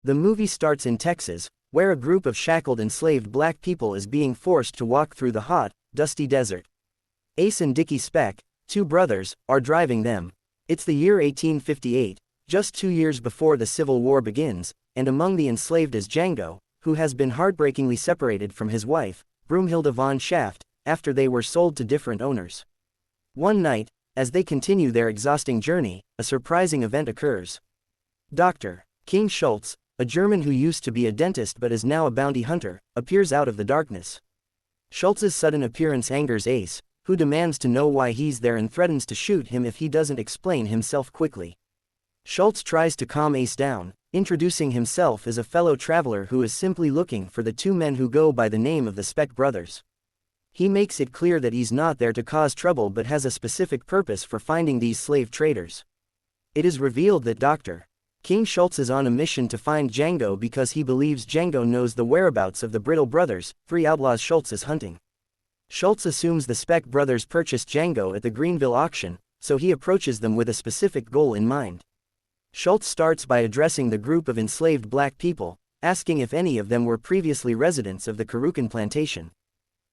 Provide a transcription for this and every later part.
The movie starts in Texas, where a group of shackled enslaved black people is being forced to walk through the hot, dusty desert. Ace and Dickie Speck, two brothers, are driving them. It's the year 1858, just 2 years before the Civil War begins, and among the enslaved is Django, who has been heartbreakingly separated from his wife, Broomhilda von Shaft, after they were sold to different owners. One night, as they continue their exhausting journey, a surprising event occurs. Dr. King Schultz, a German who used to be a dentist but is now a bounty hunter, appears out of the darkness. Schultz's sudden appearance angers Ace, who demands to know why he's there and threatens to shoot him if he doesn't explain himself quickly. Schultz tries to calm Ace down, introducing himself as a fellow traveler who is simply looking for the two men who go by the name of the Speck brothers. He makes it clear that he's not there to cause trouble but has a specific purpose for finding these slave traders. It is revealed that Dr. King Schultz is on a mission to find Django because he believes Django knows the whereabouts of the Brittle brothers, 3 outlaws Schultz is hunting. Schultz assumes the Speck brothers purchased Django at the Greenville auction, so he approaches them with a specific goal in mind. Schultz starts by addressing the group of enslaved black people, asking if any of them were previously residents of the Carucan plantation.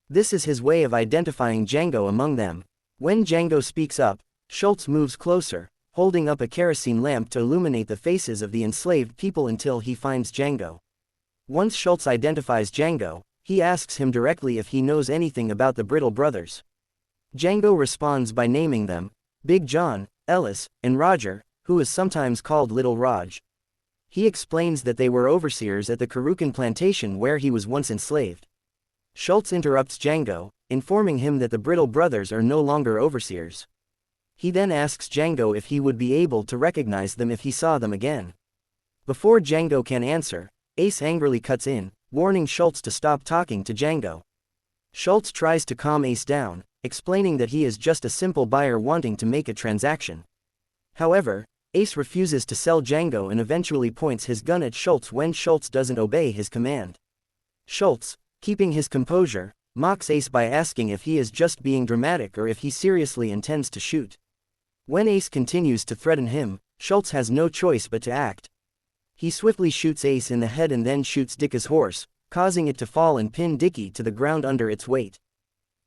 This is his way of identifying Django among them. When Django speaks up, Schultz moves closer, holding up a kerosene lamp to illuminate the faces of the enslaved people until he finds Django. Once Schultz identifies Django, he asks him directly if he knows anything about the Brittle brothers. Django responds by naming them, Big John, Ellis, and Roger, who is sometimes called Little Raj. He explains that they were overseers at the Carucan plantation where he was once enslaved. Schultz interrupts Django, informing him that the Brittle brothers are no longer overseers. He then asks Django if he would be able to recognize them if he saw them again. Before Django can answer, Ace angrily cuts in, warning Schultz to stop talking to Django. Schultz tries to calm Ace down, explaining that he is just a simple buyer wanting to make a transaction. However, Ace refuses to sell Django and eventually points his gun at Schultz when Schultz doesn't obey his command. Schultz, keeping his composure, mocks Ace by asking if he is just being dramatic or if he seriously intends to shoot. When Ace continues to threaten him, Schultz has no choice but to act. He swiftly shoots Ace in the head and then shoots Dickie's horse, causing it to fall and pin Dickie to the ground under its weight.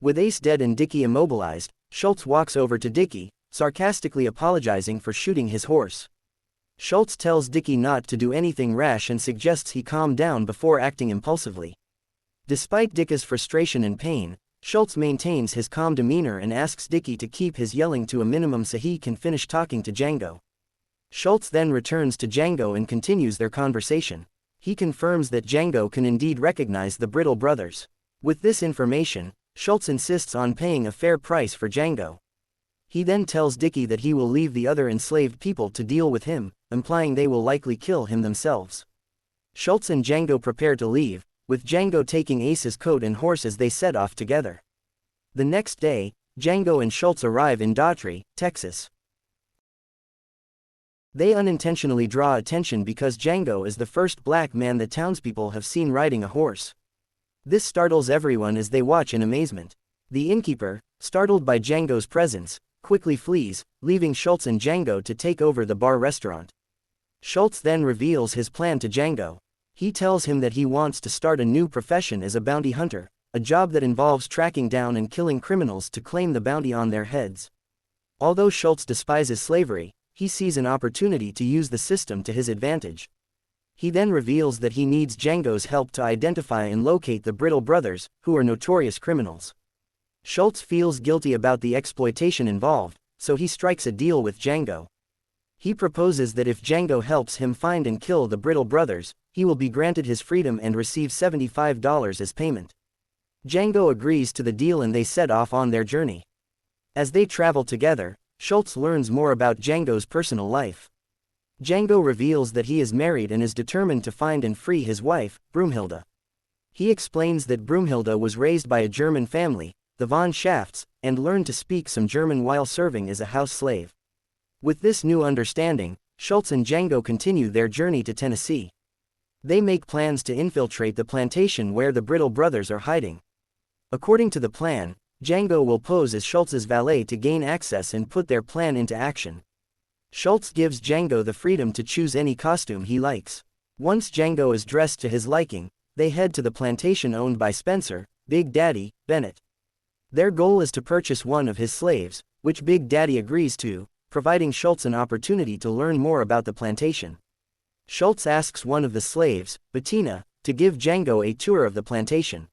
With Ace dead and Dickie immobilized, Schultz walks over to Dickie, sarcastically apologizing for shooting his horse. Schultz tells Dickie not to do anything rash and suggests he calm down before acting impulsively. Despite Dickie's frustration and pain, Schultz maintains his calm demeanor and asks Dickie to keep his yelling to a minimum so he can finish talking to Django. Schultz then returns to Django and continues their conversation. He confirms that Django can indeed recognize the Brittle brothers. With this information, Schultz insists on paying a fair price for Django. He then tells Dickie that he will leave the other enslaved people to deal with him, implying they will likely kill him themselves. Schultz and Django prepare to leave, with Django taking Ace's coat and horse as they set off together. The next day, Django and Schultz arrive in Daughtry, Texas. They unintentionally draw attention because Django is the first black man that townspeople have seen riding a horse. This startles everyone as they watch in amazement. The innkeeper, startled by Django's presence, quickly flees, leaving Schultz and Django to take over the bar restaurant. Schultz then reveals his plan to Django. He tells him that he wants to start a new profession as a bounty hunter, a job that involves tracking down and killing criminals to claim the bounty on their heads. Although Schultz despises slavery, he sees an opportunity to use the system to his advantage. He then reveals that he needs Django's help to identify and locate the Brittle brothers, who are notorious criminals. Schultz feels guilty about the exploitation involved, so he strikes a deal with Django. He proposes that if Django helps him find and kill the Brittle brothers, he will be granted his freedom and receive $75 as payment. Django agrees to the deal and they set off on their journey. As they travel together, Schultz learns more about Django's personal life. Django reveals that he is married and is determined to find and free his wife, Broomhilda. He explains that Broomhilda was raised by a German family, the von Schafts, and learned to speak some German while serving as a house slave. With this new understanding, Schultz and Django continue their journey to Tennessee. They make plans to infiltrate the plantation where the Brittle brothers are hiding. According to the plan, Django will pose as Schultz's valet to gain access and put their plan into action. Schultz gives Django the freedom to choose any costume he likes. Once Django is dressed to his liking, they head to the plantation owned by Spencer, Big Daddy, Bennett. Their goal is to purchase one of his slaves, which Big Daddy agrees to, providing Schultz an opportunity to learn more about the plantation. Schultz asks one of the slaves, Bettina, to give Django a tour of the plantation.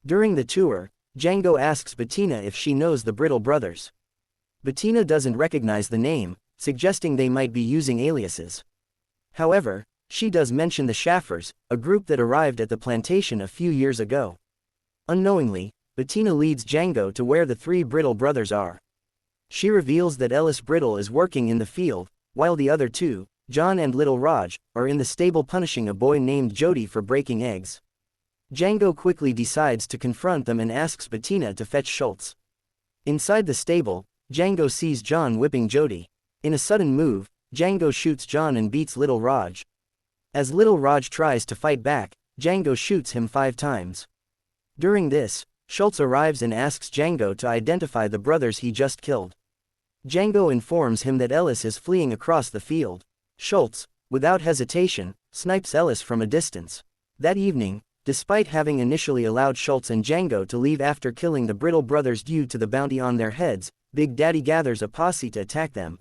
During the tour, Django asks Bettina if she knows the Brittle brothers. Bettina doesn't recognize the name, suggesting they might be using aliases. However, she does mention the Shaffers, a group that arrived at the plantation a few years ago. Unknowingly, Bettina leads Django to where the three Brittle brothers are. She reveals that Ellis Brittle is working in the field, while the other two, John and Little Raj, are in the stable punishing a boy named Jody for breaking eggs. Django quickly decides to confront them and asks Bettina to fetch Schultz. Inside the stable, Django sees John whipping Jody. In a sudden move, Django shoots John and beats Little Raj. As Little Raj tries to fight back, Django shoots him 5 times. During this, Schultz arrives and asks Django to identify the brothers he just killed. Django informs him that Ellis is fleeing across the field. Schultz, without hesitation, snipes Ellis from a distance. That evening, despite having initially allowed Schultz and Django to leave after killing the Brittle brothers due to the bounty on their heads, Big Daddy gathers a posse to attack them.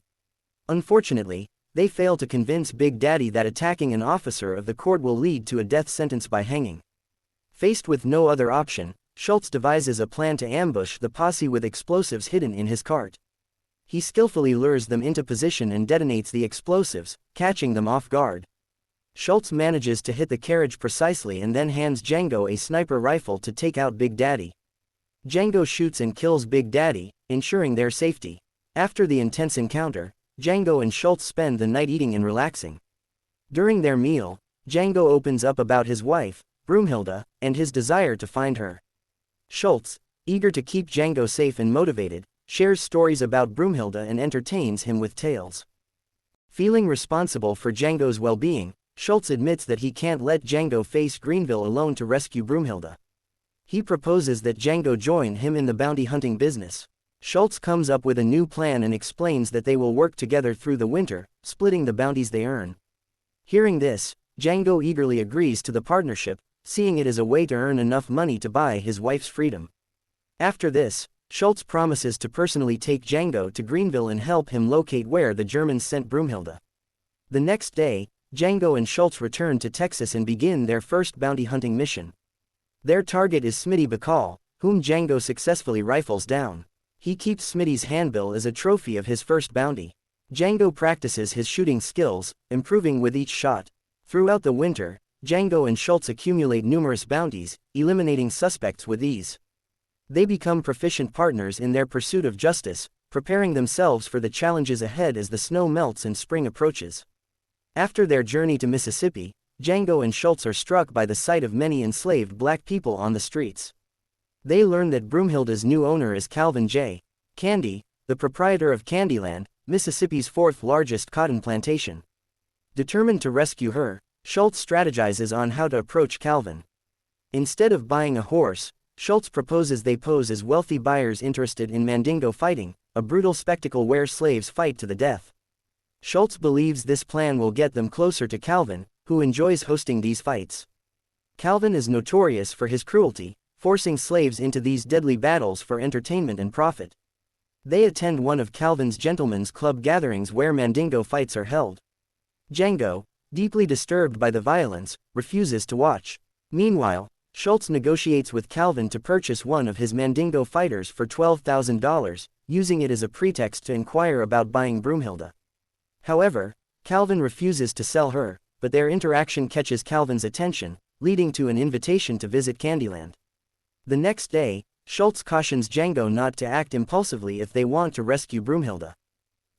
Unfortunately, they fail to convince Big Daddy that attacking an officer of the court will lead to a death sentence by hanging. Faced with no other option, Schultz devises a plan to ambush the posse with explosives hidden in his cart. He skillfully lures them into position and detonates the explosives, catching them off guard. Schultz manages to hit the carriage precisely and then hands Django a sniper rifle to take out Big Daddy. Django shoots and kills Big Daddy, ensuring their safety. After the intense encounter, Django and Schultz spend the night eating and relaxing. During their meal, Django opens up about his wife, Broomhilda, and his desire to find her. Schultz, eager to keep Django safe and motivated, shares stories about Broomhilda and entertains him with tales. Feeling responsible for Django's well-being, Schultz admits that he can't let Django face Greenville alone to rescue Broomhilda. He proposes that Django join him in the bounty hunting business. Schultz comes up with a new plan and explains that they will work together through the winter, splitting the bounties they earn. Hearing this, Django eagerly agrees to the partnership, seeing it as a way to earn enough money to buy his wife's freedom. After this, Schultz promises to personally take Django to Greenville and help him locate where the Germans sent Broomhilda. The next day, Django and Schultz return to Texas and begin their first bounty hunting mission. Their target is Smitty Bacall, whom Django successfully rifles down. He keeps Smitty's handbill as a trophy of his first bounty. Django practices his shooting skills, improving with each shot. Throughout the winter, Django and Schultz accumulate numerous bounties, eliminating suspects with ease. They become proficient partners in their pursuit of justice, preparing themselves for the challenges ahead as the snow melts and spring approaches. After their journey to Mississippi, Django and Schultz are struck by the sight of many enslaved black people on the streets. They learn that Broomhilda's new owner is Calvin J. Candy, the proprietor of Candyland, Mississippi's 4th largest cotton plantation. Determined to rescue her, Schultz strategizes on how to approach Calvin. Instead of buying a horse, Schultz proposes they pose as wealthy buyers interested in Mandingo fighting, a brutal spectacle where slaves fight to the death. Schultz believes this plan will get them closer to Calvin, who enjoys hosting these fights. Calvin is notorious for his cruelty, forcing slaves into these deadly battles for entertainment and profit. They attend one of Calvin's gentlemen's club gatherings where Mandingo fights are held. Django, deeply disturbed by the violence, refuses to watch. Meanwhile, Schultz negotiates with Calvin to purchase one of his Mandingo fighters for $12,000, using it as a pretext to inquire about buying Broomhilda. However, Calvin refuses to sell her, but their interaction catches Calvin's attention, leading to an invitation to visit Candyland. The next day, Schultz cautions Django not to act impulsively if they want to rescue Broomhilda.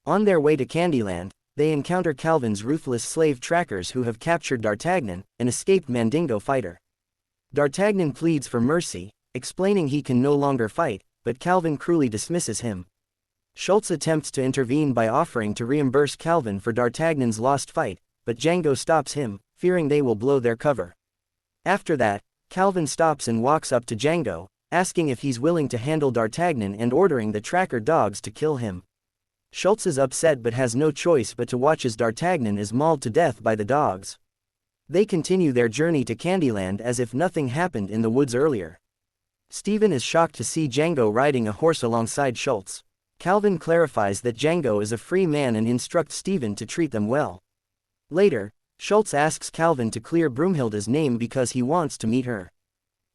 On their way to Candyland, they encounter Calvin's ruthless slave trackers who have captured D'Artagnan, an escaped Mandingo fighter. D'Artagnan pleads for mercy, explaining he can no longer fight, but Calvin cruelly dismisses him. Schultz attempts to intervene by offering to reimburse Calvin for D'Artagnan's lost fight, but Django stops him, fearing they will blow their cover. After that, Calvin stops and walks up to Django, asking if he's willing to handle D'Artagnan and ordering the tracker dogs to kill him. Schultz is upset but has no choice but to watch as D'Artagnan is mauled to death by the dogs. They continue their journey to Candyland as if nothing happened in the woods earlier. Steven is shocked to see Django riding a horse alongside Schultz. Calvin clarifies that Django is a free man and instructs Steven to treat them well. Later, Schultz asks Calvin to clear Broomhilda's name because he wants to meet her.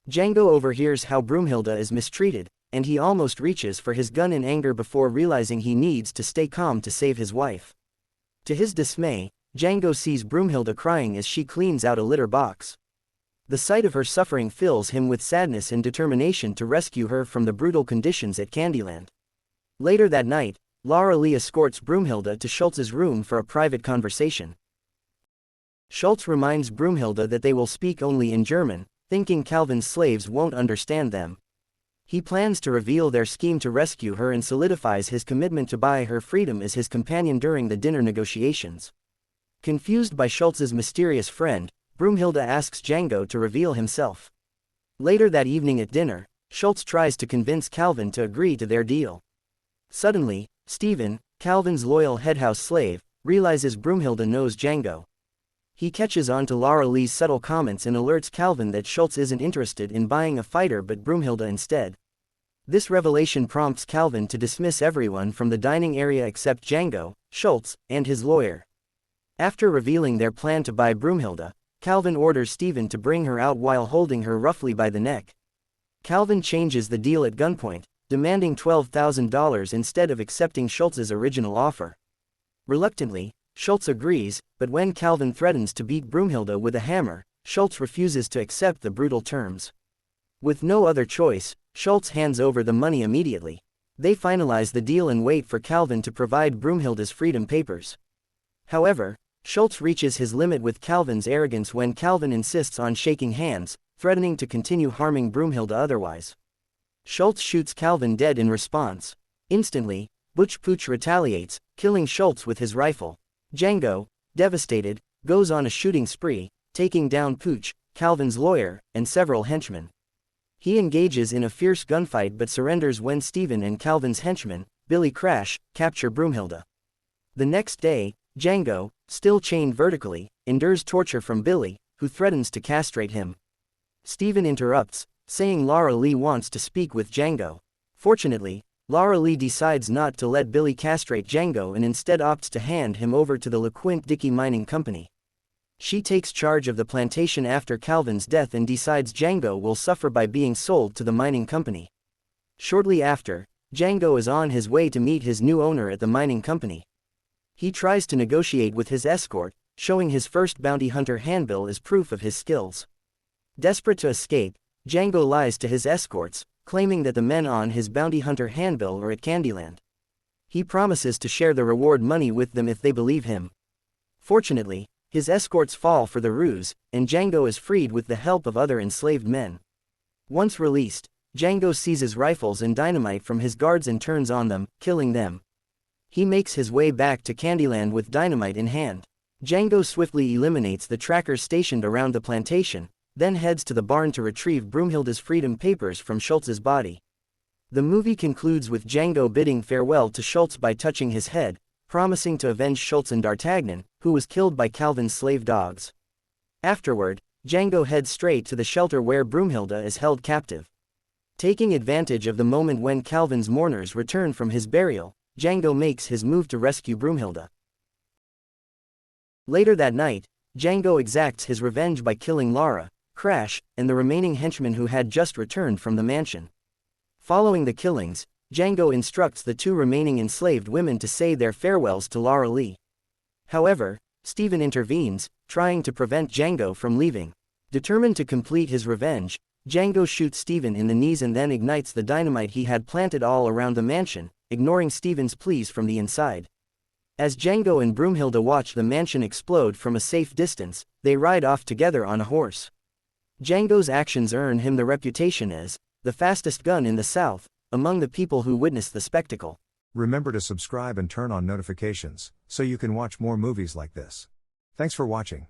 Django overhears how Broomhilda is mistreated, and he almost reaches for his gun in anger before realizing he needs to stay calm to save his wife. To his dismay, Django sees Broomhilda crying as she cleans out a litter box. The sight of her suffering fills him with sadness and determination to rescue her from the brutal conditions at Candyland. Later that night, Laura Lee escorts Broomhilda to Schultz's room for a private conversation. Schultz reminds Broomhilda that they will speak only in German, thinking Calvin's slaves won't understand them. He plans to reveal their scheme to rescue her and solidifies his commitment to buy her freedom as his companion during the dinner negotiations. Confused by Schultz's mysterious friend, Broomhilda asks Django to reveal himself. Later that evening at dinner, Schultz tries to convince Calvin to agree to their deal. Suddenly, Steven, Calvin's loyal headhouse slave, realizes Broomhilda knows Django. He catches on to Laura Lee's subtle comments and alerts Calvin that Schultz isn't interested in buying a fighter but Broomhilda instead. This revelation prompts Calvin to dismiss everyone from the dining area except Django, Schultz, and his lawyer. After revealing their plan to buy Broomhilda, Calvin orders Steven to bring her out while holding her roughly by the neck. Calvin changes the deal at gunpoint, demanding $12,000 instead of accepting Schultz's original offer. Reluctantly, Schultz agrees, but when Calvin threatens to beat Broomhilda with a hammer, Schultz refuses to accept the brutal terms. With no other choice, Schultz hands over the money immediately. They finalize the deal and wait for Calvin to provide Broomhilda's freedom papers. However, Schultz reaches his limit with Calvin's arrogance when Calvin insists on shaking hands, threatening to continue harming Broomhilda otherwise. Schultz shoots Calvin dead in response. Instantly, Butch Pooch retaliates, killing Schultz with his rifle. Django, devastated, goes on a shooting spree, taking down Pooch, Calvin's lawyer, and several henchmen. He engages in a fierce gunfight but surrenders when Steven and Calvin's henchmen, Billy Crash, capture Broomhilda. The next day, Django, still chained vertically, endures torture from Billy, who threatens to castrate him. Steven interrupts, saying Laura Lee wants to speak with Django. Fortunately, Laura Lee decides not to let Billy castrate Django and instead opts to hand him over to the LeQuint Dickey Mining Company. She takes charge of the plantation after Calvin's death and decides Django will suffer by being sold to the mining company. Shortly after, Django is on his way to meet his new owner at the mining company. He tries to negotiate with his escort, showing his first bounty hunter handbill as proof of his skills. Desperate to escape, Django lies to his escorts, claiming that the men on his bounty hunter handbill are at Candyland. He promises to share the reward money with them if they believe him. Fortunately, his escorts fall for the ruse, and Django is freed with the help of other enslaved men. Once released, Django seizes rifles and dynamite from his guards and turns on them, killing them. He makes his way back to Candyland with dynamite in hand. Django swiftly eliminates the trackers stationed around the plantation, then heads to the barn to retrieve Broomhilda's freedom papers from Schultz's body. The movie concludes with Django bidding farewell to Schultz by touching his head, promising to avenge Schultz and D'Artagnan, who was killed by Calvin's slave dogs. Afterward, Django heads straight to the shelter where Broomhilda is held captive. Taking advantage of the moment when Calvin's mourners return from his burial, Django makes his move to rescue Broomhilda. Later that night, Django exacts his revenge by killing Laura, Crash, and the remaining henchmen who had just returned from the mansion. Following the killings, Django instructs the two remaining enslaved women to say their farewells to Laura Lee. However, Steven intervenes, trying to prevent Django from leaving. Determined to complete his revenge, Django shoots Steven in the knees and then ignites the dynamite he had planted all around the mansion, ignoring Steven's pleas from the inside. As Django and Broomhilda watch the mansion explode from a safe distance, they ride off together on a horse. Django's actions earn him the reputation as the fastest gun in the South, among the people who witness the spectacle. Remember to subscribe and turn on notifications, so you can watch more movies like this. Thanks for watching.